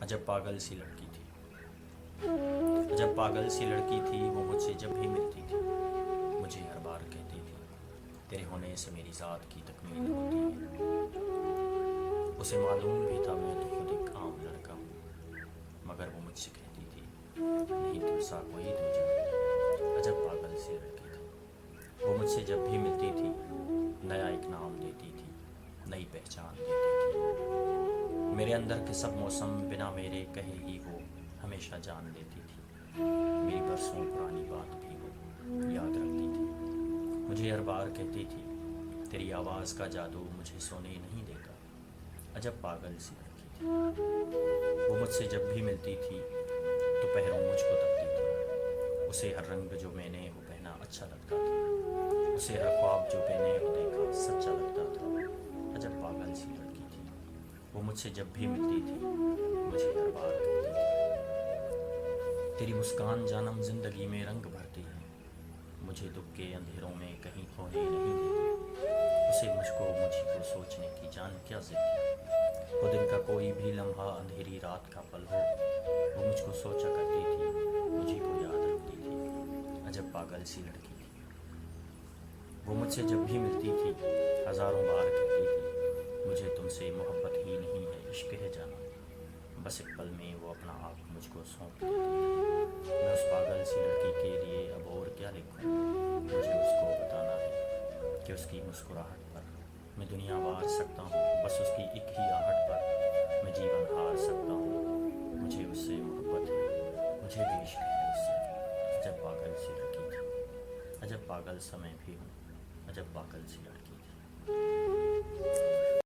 عجب پاگل سی لڑکی تھی، عجب پاگل سی لڑکی تھی وہ مجھ سے جب بھی ملتی تھی مجھے ہر بار کہتی تھی تیرے ہونے سے میری ذات کی تکمیل ہوتی ہے۔ اسے معلوم بھی تھا میں تو خود ایک عام لڑکا ہوں، مگر وہ مجھ سے کہتی تھی نہیں تم سا کوئی دوجا۔ عجب پاگل سی لڑکی تھی وہ مجھ سے جب بھی ملتی تھی نیا ایک نام دیتی تھی، نئی پہچان دیتی تھی۔ میرے اندر کے سب موسم بنا میرے کہے ہی وہ ہمیشہ جان لیتی تھی، میری برسوں پرانی بات بھی وہ یاد رکھتی تھی۔ مجھے ہر بار کہتی تھی تیری آواز کا جادو مجھے سونے نہیں دیتا۔ عجب پاگل سی لڑکی تھی وہ مجھ سے جب بھی ملتی تھی تو پہروں مجھ کو تکتی تھی۔ اسے ہر رنگ جو میں نے وہ پہنا اچھا لگتا تھا، اسے ہر خواب جو میں نے وہ دیکھا سچا لگتا تھا۔ عجب پاگل سی لڑکی تھی وہ مجھ سے جب بھی ملتی تھی مجھے ہر بار کہتی تھی تیری مسکان جانم زندگی میں رنگ بھرتی ہے، مجھے دکھ کے اندھیروں میں کہیں کھونے نہیں دیتی۔ اسے مجھ کو سوچنے کی جان کیا ضد، وہ دن کا کوئی بھی لمحہ اندھیری رات کا پل ہو وہ مجھ کو سوچا کرتی تھی، مجھے کو یاد رکھتی تھی۔ عجب پاگل سی لڑکی تھی وہ مجھ سے جب بھی ملتی تھی ہزاروں بار کہتی تھی مجھے تم سے محبت ہی نہیں ہے عشق ہے جانا۔ بس ایک پل میں وہ اپنا آپ مجھ کو سونپ دیتی تھی۔ میں اس پاگل سی لڑکی کے لیے اب اور کیا لکھوں، مجھے اس کو بتانا ہے کہ اس کی مسکراہٹ پر میں دنیا وار سکتا ہوں، بس اس کی ایک ہی آہٹ پر میں جیون ہار سکتا ہوں۔ مجھے اس سے محبت ہے، مجھے بھی عشق ہے اس سے۔ عجب پاگل سی لڑکی تھی، عجب پاگل سا میں بھی ہوں، عجب پاگل سی لڑکی تھی۔